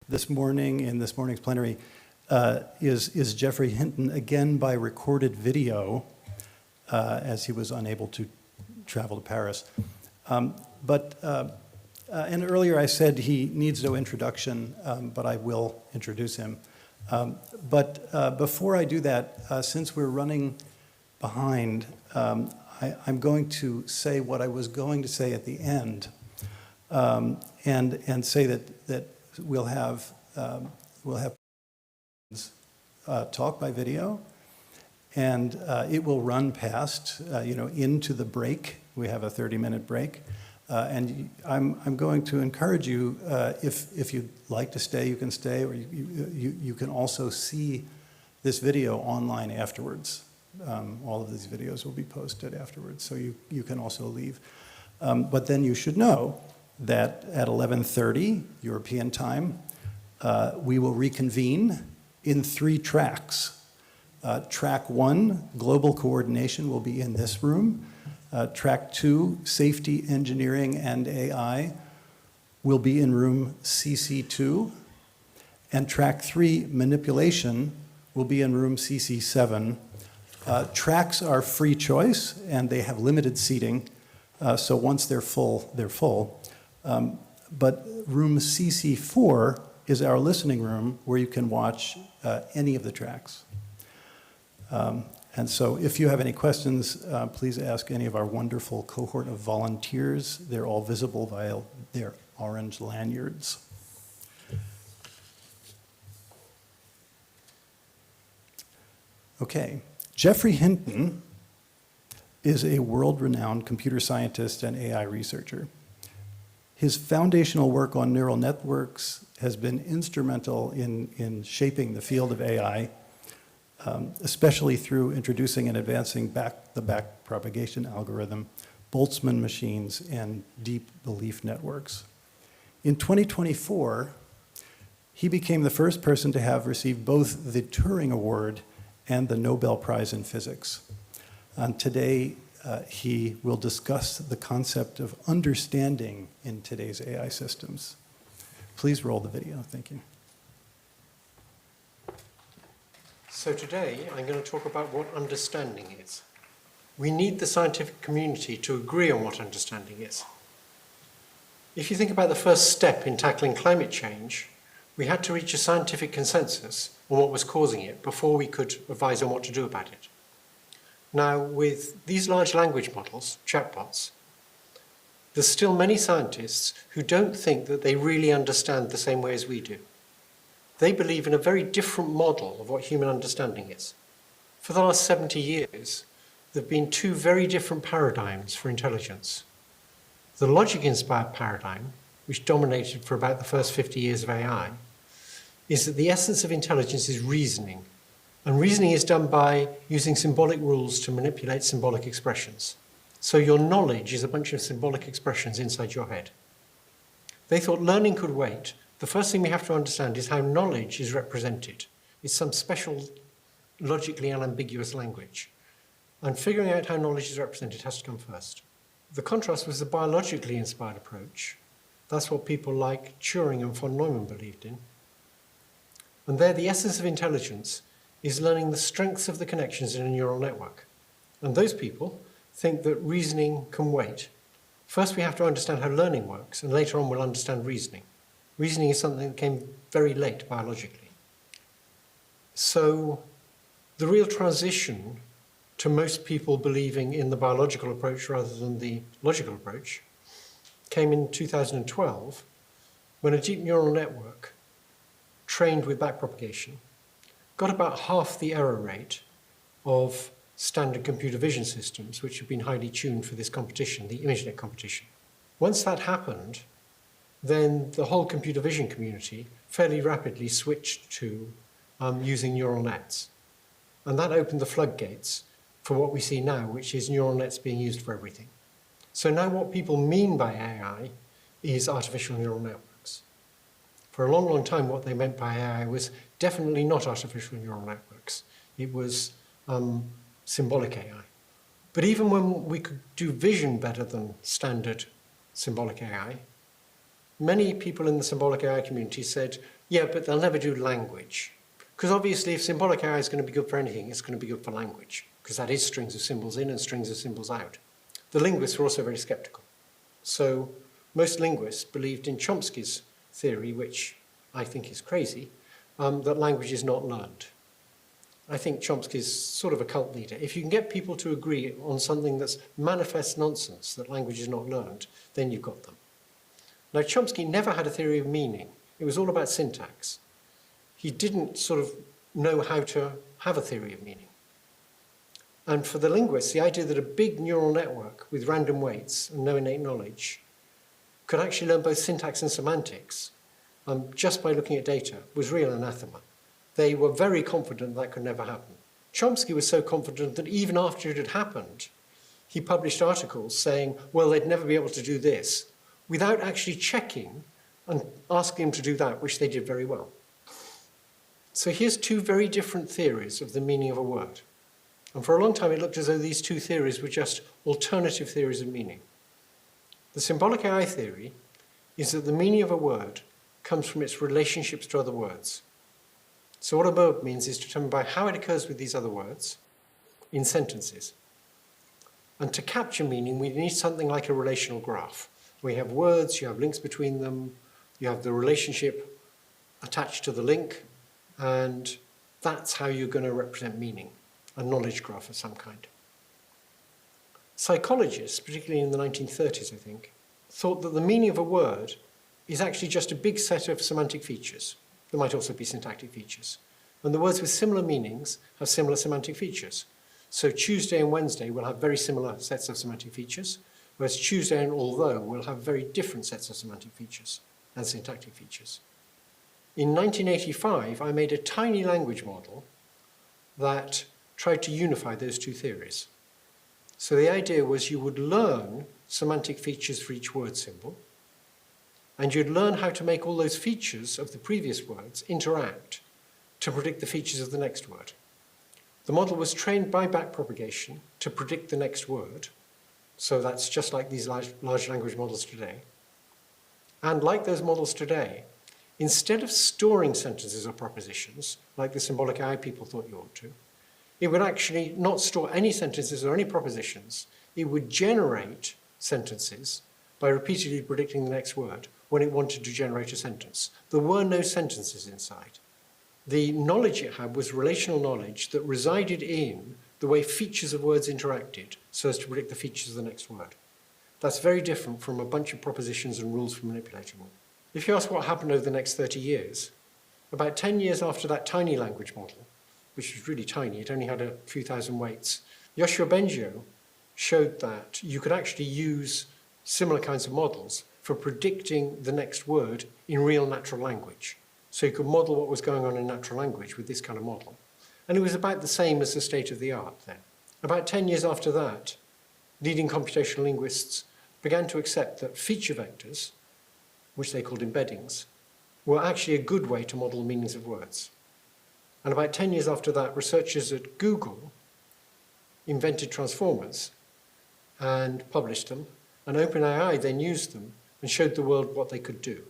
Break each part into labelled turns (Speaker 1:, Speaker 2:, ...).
Speaker 1: this morning in this morning's plenary is Geoffrey Hinton, again by recorded video, as he was unable to travel to Paris. And earlier I said he needs no introduction, but I will introduce him. Before I do that, since we're running behind, I'm going to say what I was going to say at the end, and say that we'll have talk by video, and it will run past into the break. We have a 30-minute break, and I'm going to encourage you, if you'd like to stay, you can stay, or you can also see this video online afterwards. All of these videos will be posted afterwards, so you can also leave. But then you should know that at 11:30 European time, we will reconvene in 3 tracks. Track 1, global coordination, will be in this room. Track 2, safety, engineering, and AI, will be in room CC2. And track 3, manipulation, will be in room CC7. Tracks are free choice, and they have limited seating. So once they're full, they're full. But room CC4 is our listening room where you can watch any of the tracks. And so if you have any questions, please ask any of our wonderful cohort of volunteers. They're all visible via their orange lanyards. Okay, Geoffrey Hinton is a world-renowned computer scientist and AI researcher. His foundational work on neural networks has been instrumental in shaping the field of AI, especially through introducing and advancing the backpropagation algorithm, Boltzmann machines, and deep belief networks. In 2024, he became the first person to have received both the Turing Award and the Nobel Prize in Physics. And today, he will discuss the concept of understanding in today's AI systems. Please roll the video. Thank you.
Speaker 2: So today, I'm going to talk about what understanding is. We need the scientific community to agree on what understanding is. If you think about the first step in tackling climate change, we had to reach a scientific consensus on what was causing it before we could advise on what to do about it. Now, with these large language models, chatbots, there's still many scientists who don't think that they really understand the same way as we do. They believe in a very different model of what human understanding is. For the last 70 years, there have been 2 very different paradigms for intelligence. The logic-inspired paradigm, which dominated for about the first 50 years of AI, is that the essence of intelligence is reasoning. And reasoning is done by using symbolic rules to manipulate symbolic expressions. So your knowledge is a bunch of symbolic expressions inside your head. They thought learning could wait. The first thing we have to understand is how knowledge is represented. It's some special, logically unambiguous language. And figuring out how knowledge is represented has to come first. The contrast was the biologically inspired approach. That's what people like Turing and von Neumann believed in. And there, the essence of intelligence is learning the strengths of the connections in a neural network. And those people think that reasoning can wait. First, we have to understand how learning works, and later on we'll understand reasoning. Reasoning is something that came very late biologically. So the real transition to most people believing in the biological approach rather than the logical approach came in 2012 when a deep neural network trained with backpropagation got about half the error rate of standard computer vision systems, which have been highly tuned for this competition, the ImageNet competition. Once that happened, then the whole computer vision community fairly rapidly switched to using neural nets. And that opened the floodgates for what we see now, which is neural nets being used for everything. So now what people mean by AI is artificial neural networks. For a long, long time, what they meant by AI was definitely not artificial neural networks. It was symbolic AI. But even when we could do vision better than standard symbolic AI, many people in the symbolic AI community said, Yeah, but they'll never do language. Because obviously if symbolic AI is going to be good for anything, it's going to be good for language, because that is strings of symbols in and strings of symbols out. The linguists were also very skeptical. So most linguists believed in Chomsky's theory, which I think is crazy, that language is not learned. I think Chomsky's sort of a cult leader. If you can get people to agree on something that's manifest nonsense, that language is not learned, then you've got them. Now, Chomsky never had a theory of meaning. It was all about syntax. He didn't sort of know how to have a theory of meaning. And for the linguists, the idea that a big neural network with random weights and no innate knowledge could actually learn both syntax and semantics just by looking at data was real anathema. They were very confident that could never happen. Chomsky was so confident that even after it had happened, he published articles saying, well, they'd never be able to do this, without actually checking and asking them to do that, which they did very well. So here's two very different theories of the meaning of a word. And for a long time, it looked as though these two theories were just alternative theories of meaning. The symbolic AI theory is that the meaning of a word comes from its relationships to other words. So what a verb means is determined by how it occurs with these other words in sentences. And to capture meaning, we need something like a relational graph. We have words, you have links between them, you have the relationship attached to the link, and that's how you're going to represent meaning, a knowledge graph of some kind. Psychologists, particularly in the 1930s, I think, thought that the meaning of a word is actually just a big set of semantic features. There might also be syntactic features. And the words with similar meanings have similar semantic features. So Tuesday and Wednesday will have very similar sets of semantic features, whereas Tuesday and although will have very different sets of semantic features and syntactic features. In 1985, I made a tiny language model that tried to unify those two theories. So the idea was you would learn semantic features for each word symbol, and you'd learn how to make all those features of the previous words interact to predict the features of the next word. The model was trained by backpropagation to predict the next word, so that's just like these large language models today. And like those models today, instead of storing sentences or propositions, like the symbolic AI people thought you ought to, it would actually not store any sentences or any propositions. It would generate sentences by repeatedly predicting the next word when it wanted to generate a sentence. There were no sentences inside. The knowledge it had was relational knowledge that resided in the way features of words interacted so as to predict the features of the next word. That's very different from a bunch of propositions and rules for manipulating them. If you ask what happened over the next 30 years, about 10 years after that tiny language model, which was really tiny, it only had a few thousand weights, Yoshua Bengio showed that you could actually use similar kinds of models for predicting the next word in real natural language. So you could model what was going on in natural language with this kind of model. And it was about the same as the state of the art then. About 10 years after that, leading computational linguists began to accept that feature vectors, which they called embeddings, were actually a good way to model meanings of words. And about 10 years after that, researchers at Google invented transformers and published them, and OpenAI then used them and showed the world what they could do.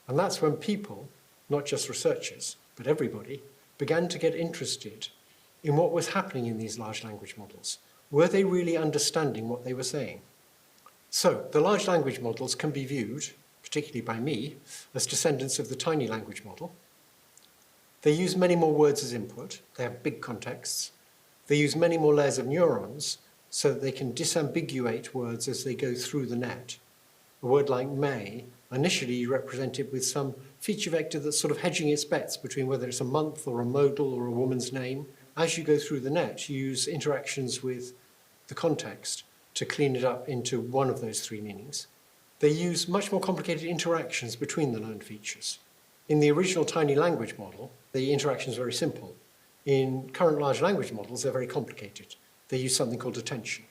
Speaker 2: And that's when people, not just researchers, but everybody, began to get interested in what was happening in these large language models. Were they really understanding what they were saying? So the large language models can be viewed, particularly by me, as descendants of the tiny language model. They use many more words as input. They have big contexts. They use many more layers of neurons so that they can disambiguate words as they go through the net. A word like may, initially you represent it with some feature vector that's sort of hedging its bets between whether it's a month or a modal or a woman's name. As you go through the net, you use interactions with the context to clean it up into one of those three meanings. They use much more complicated interactions between the learned features. In the original tiny language model, the interaction is very simple. In current large language models, they're very complicated. They use something called attention.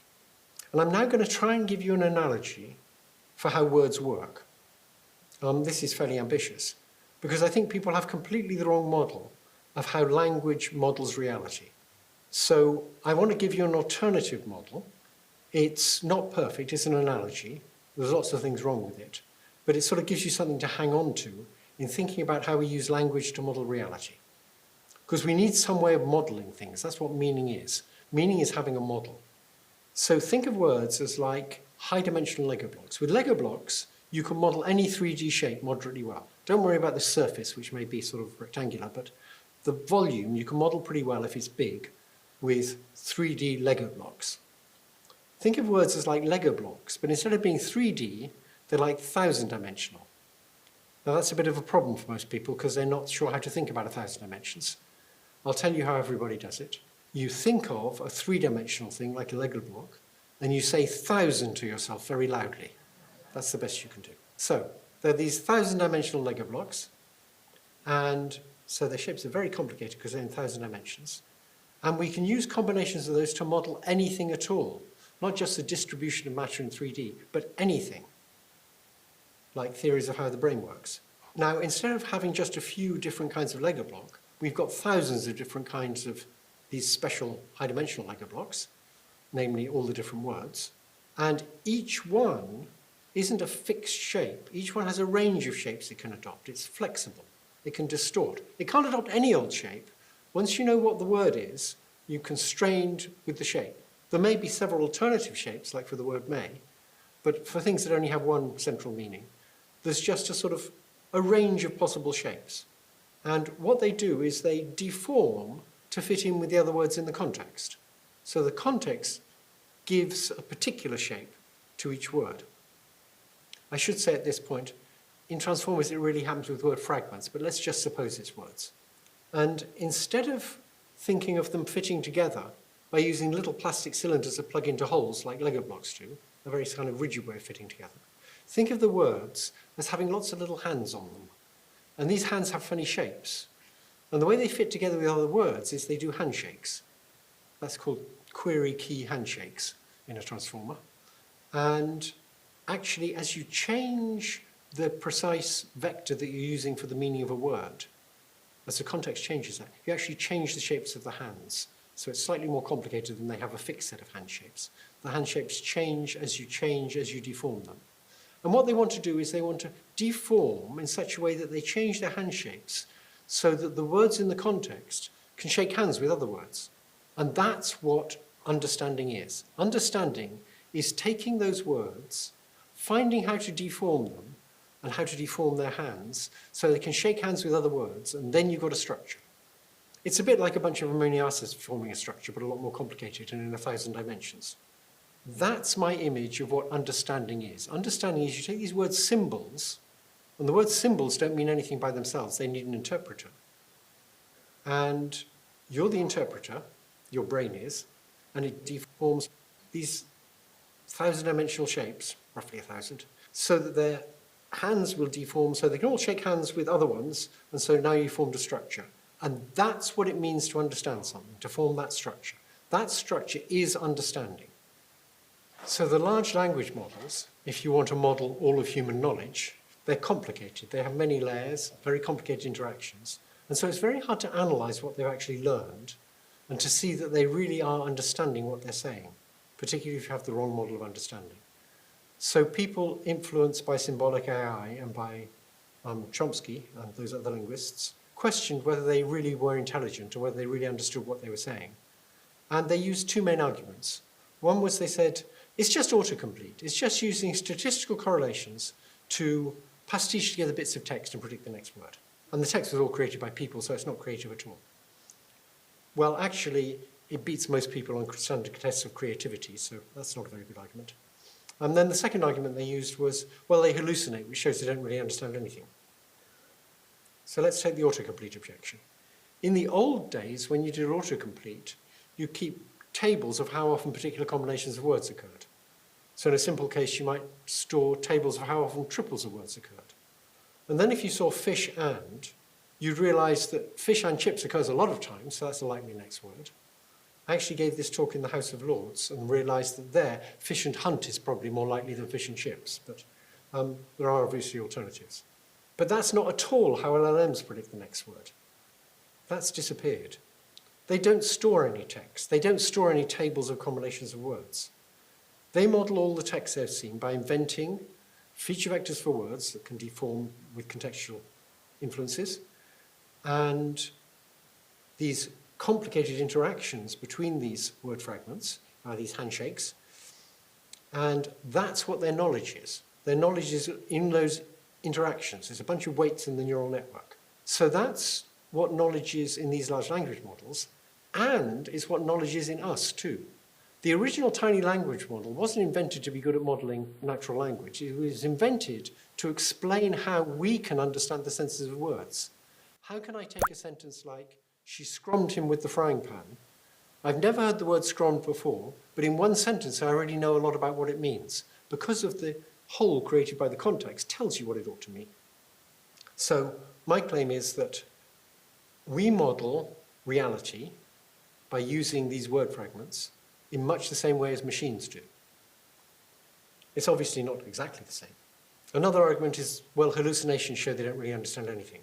Speaker 2: And I'm now going to try and give you an analogy for how words work. This is fairly ambitious, because I think people have completely the wrong model of how language models reality. So I want to give you an alternative model. It's not perfect, it's an analogy. There's lots of things wrong with it, but it sort of gives you something to hang on to in thinking about how we use language to model reality. Because we need some way of modeling things. That's what meaning is. Meaning is having a model. So think of words as like high-dimensional Lego blocks. With Lego blocks, you can model any 3D shape moderately well. Don't worry about the surface, which may be sort of rectangular, but the volume you can model pretty well if it's big with 3D Lego blocks. Think of words as like Lego blocks, but instead of being 3D, they're like 1,000-dimensional. Now that's a bit of a problem for most people because they're not sure how to think about 1,000 dimensions. I'll tell you how everybody does it. You think of a 3-dimensional thing like a Lego block, and you say 1,000 to yourself very loudly. That's the best you can do. So there are these 1,000-dimensional Lego blocks, and so their shapes are very complicated because they're in 1,000 dimensions. And we can use combinations of those to model anything at all, not just the distribution of matter in 3D, but anything, like theories of how the brain works. Now, instead of having just a few different kinds of Lego block, we've got thousands of different kinds of these special high-dimensional Lego blocks, namely all the different words. And each one isn't a fixed shape. Each one has a range of shapes it can adopt. It's flexible. It can distort. It can't adopt any old shape. Once you know what the word is, you're constrained with the shape. There may be several alternative shapes, like for the word may, but for things that only have one central meaning, there's just a sort of a range of possible shapes. And what they do is they deform to fit in with the other words in the context. So the context gives a particular shape to each word. I should say at this point, in transformers it really happens with word fragments, but let's just suppose it's words. And instead of thinking of them fitting together by using little plastic cylinders that plug into holes like Lego blocks do, a very kind of rigid way of fitting together, think of the words as having lots of little hands on them. And these hands have funny shapes. And the way they fit together with other words is they do handshakes. That's called query key handshakes in a transformer. And actually, as you change the precise vector that you're using for the meaning of a word, as the context changes that, you actually change the shapes of the hands. So it's slightly more complicated than they have a fixed set of hand shapes. The hand shapes change as you deform them. And what they want to do is they want to deform in such a way that they change their hand shapes so that the words in the context can shake hands with other words. And that's what understanding is. Understanding is taking those words, finding how to deform them, and how to deform their hands so they can shake hands with other words, and then you've got a structure. It's a bit like a bunch of amino acids forming a structure, but a lot more complicated and in 1,000 dimensions. That's my image of what understanding is. Understanding is you take these words symbols, and the words symbols don't mean anything by themselves. They need an interpreter. And you're the interpreter, your brain is, and it deforms these 1,000-dimensional shapes, roughly 1,000, so that their hands will deform so they can all shake hands with other ones, and so now you formed a structure. And that's what it means to understand something, to form that structure. That structure is understanding. So the large language models, if you want to model all of human knowledge, they're complicated. They have many layers, very complicated interactions. And so it's very hard to analyze what they've actually learned and to see that they really are understanding what they're saying, particularly if you have the wrong model of understanding. So people influenced by symbolic AI and by Chomsky and those other linguists questioned whether they really were intelligent or whether they really understood what they were saying. And they used two main arguments. One was they said, it's just autocomplete. It's just using statistical correlations to pastiche together bits of text and predict the next word. And the text was all created by people, so it's not creative at all. Well, actually, it beats most people on standard tests of creativity, so that's not a very good argument. And then the second argument they used was, well, they hallucinate, which shows they don't really understand anything. So let's take the autocomplete objection. In the old days, when you did autocomplete, you keep tables of how often particular combinations of words occurred. So in a simple case, you might store tables of how often triples of words occurred. And then if you saw fish and, you'd realize that fish and chips occurs a lot of times, so that's a likely next word. I actually gave this talk in the House of Lords and realized that there, fish and hunt is probably more likely than fish and chips, but there are obviously alternatives. But that's not at all how LLMs predict the next word. That's disappeared. They don't store any text. They don't store any tables of combinations of words. They model all the text they've seen by inventing feature vectors for words that can deform with contextual influences and these complicated interactions between these word fragments, these handshakes, and that's what their knowledge is. Their knowledge is in those interactions. There's a bunch of weights in the neural network. So that's what knowledge is in these large language models, and it's what knowledge is in us too. The original tiny language model wasn't invented to be good at modeling natural language. It was invented to explain how we can understand the senses of words. How can I take a sentence like, she scrommed him with the frying pan? I've never heard the word scrommed before, but in one sentence I already know a lot about what it means, because of the whole created by the context tells you what it ought to mean. So my claim is that we model reality by using these word fragments in much the same way as machines do. It's obviously not exactly the same. Another argument is, well, hallucinations show they don't really understand anything.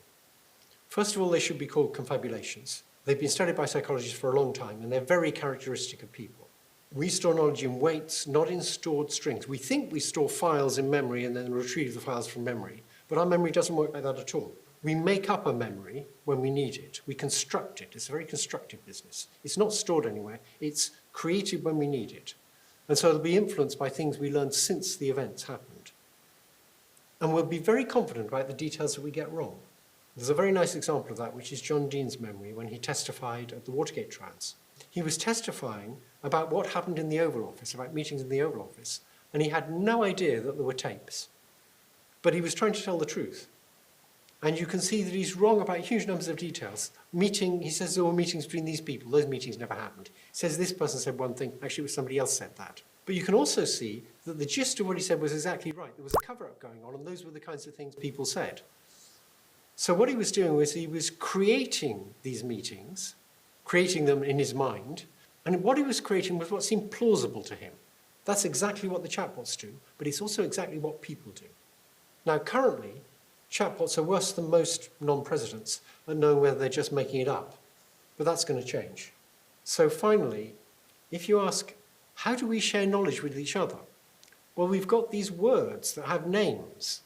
Speaker 2: First of all, they should be called confabulations. They've been studied by psychologists for a long time, and they're very characteristic of people. We store knowledge in weights, not in stored strings. We think we store files in memory and then retrieve the files from memory, but our memory doesn't work like that at all. We make up a memory when we need it. We construct it. It's a very constructive business. It's not stored anywhere. It's created when we need it. And so it'll be influenced by things we learned since the events happened. And we'll be very confident about the details that we get wrong. There's a very nice example of that, which is John Dean's memory when he testified at the Watergate trials. He was testifying about what happened in the Oval Office, about meetings in the Oval Office, and he had no idea that there were tapes. But he was trying to tell the truth. And you can see that he's wrong about huge numbers of details. He says there were meetings between these people. Those meetings never happened. He says this person said one thing. Actually, it was somebody else said that. But you can also see that the gist of what he said was exactly right. There was a cover-up going on, and those were the kinds of things people said. So what he was doing was he was creating these meetings, creating them in his mind, and what he was creating was what seemed plausible to him. That's exactly what the chatbots do, but it's also exactly what people do. Now, currently, chatbots are worse than most non-presidents at knowing whether they're just making it up, but that's going to change. So finally, if you ask, how do we share knowledge with each other? Well, we've got these words that have names,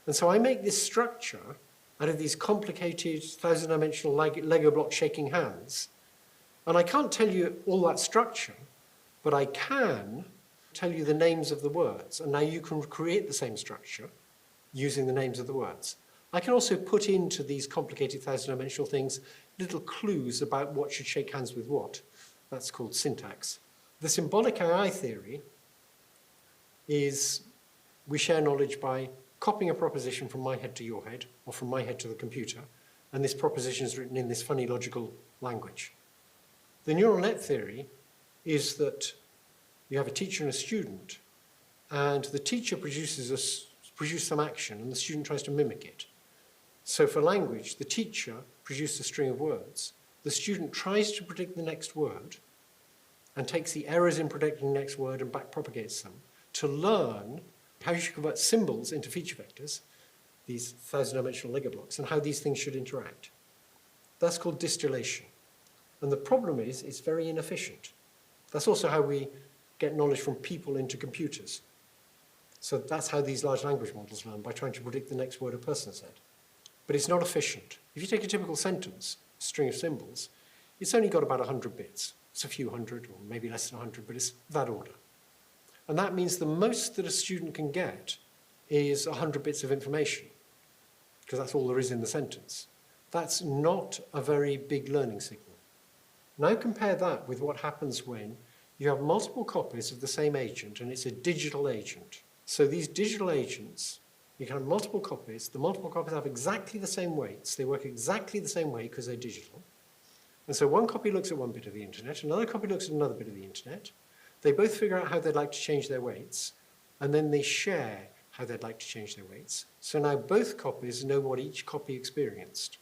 Speaker 2: and so I make this structure out of these complicated thousand-dimensional Lego blocks shaking hands. And I can't tell you all that structure, but I can tell you the names of the words. And now you can create the same structure using the names of the words. I can also put into these complicated thousand-dimensional things little clues about what should shake hands with what. That's called syntax. The symbolic AI theory is we share knowledge by copying a proposition from my head to your head, or from my head to the computer, and this proposition is written in this funny logical language. The neural net theory is that you have a teacher and a student, and the teacher produces some action, and the student tries to mimic it. So for language, the teacher produced a string of words. The student tries to predict the next word, and takes the errors in predicting the next word and backpropagates them to learn how you should convert symbols into feature vectors, these thousand-dimensional Lego blocks, and how these things should interact. That's called distillation. And the problem is, it's very inefficient. That's also how we get knowledge from people into computers. So that's how these large language models learn, by trying to predict the next word a person said. But it's not efficient. If you take a typical sentence, a string of symbols, it's only got about 100 bits. It's a few hundred, or maybe less than 100, but it's that order. And that means the most that a student can get is 100 bits of information, because that's all there is in the sentence. That's not a very big learning signal. Now compare that with what happens when you have multiple copies of the same agent, and it's a digital agent. So these digital agents, you can have multiple copies. The multiple copies have exactly the same weights. They work exactly the same way because they're digital. And so one copy looks at one bit of the internet, another copy looks at another bit of the internet. They both figure out how they'd like to change their weights, and then they share how they'd like to change their weights. So now both copies know what each copy experienced.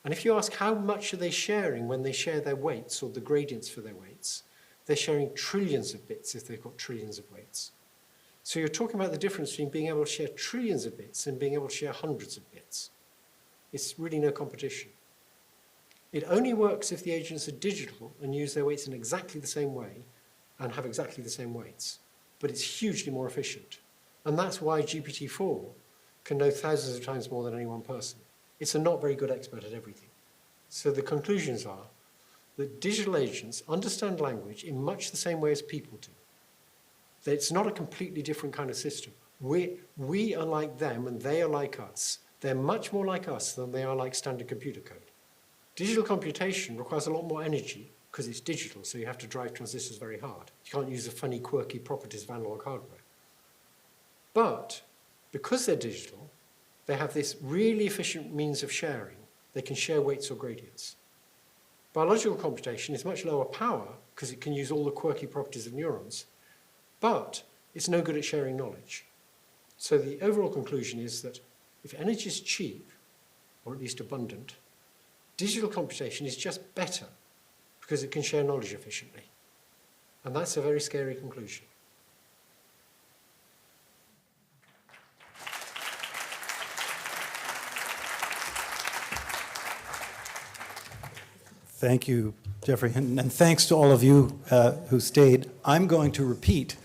Speaker 2: And if you ask how much are they sharing when they share their weights, or the gradients for their weights, they're sharing trillions of bits if they've got trillions of weights. So you're talking about the difference between being able to share trillions of bits and being able to share hundreds of bits. It's really no competition. It only works if the agents are digital and use their weights in exactly the same way and have exactly the same weights. But it's hugely more efficient. And that's why GPT-4 can know thousands of times more than any one person. it's a not very good expert at everything. So the conclusions are that digital agents understand language in much the same way as people do. That it's not a completely different kind of system. We are like them and they are like us. They're much more like us than they are like standard computer code. Digital computation requires a lot more energy because it's digital, so you have to drive transistors very hard. You can't use the funny, quirky properties of analog hardware. But because they're digital, they have this really efficient means of sharing. They can share weights or gradients. Biological computation is much lower power because it can use all the quirky properties of neurons, but it's no good at sharing knowledge. So the overall conclusion is that if energy is cheap, or at least abundant, digital computation is just better because it can share knowledge efficiently. And that's a very scary conclusion.
Speaker 1: Thank you, Geoffrey Hinton, and thanks to all of you who stayed. I'm going to repeat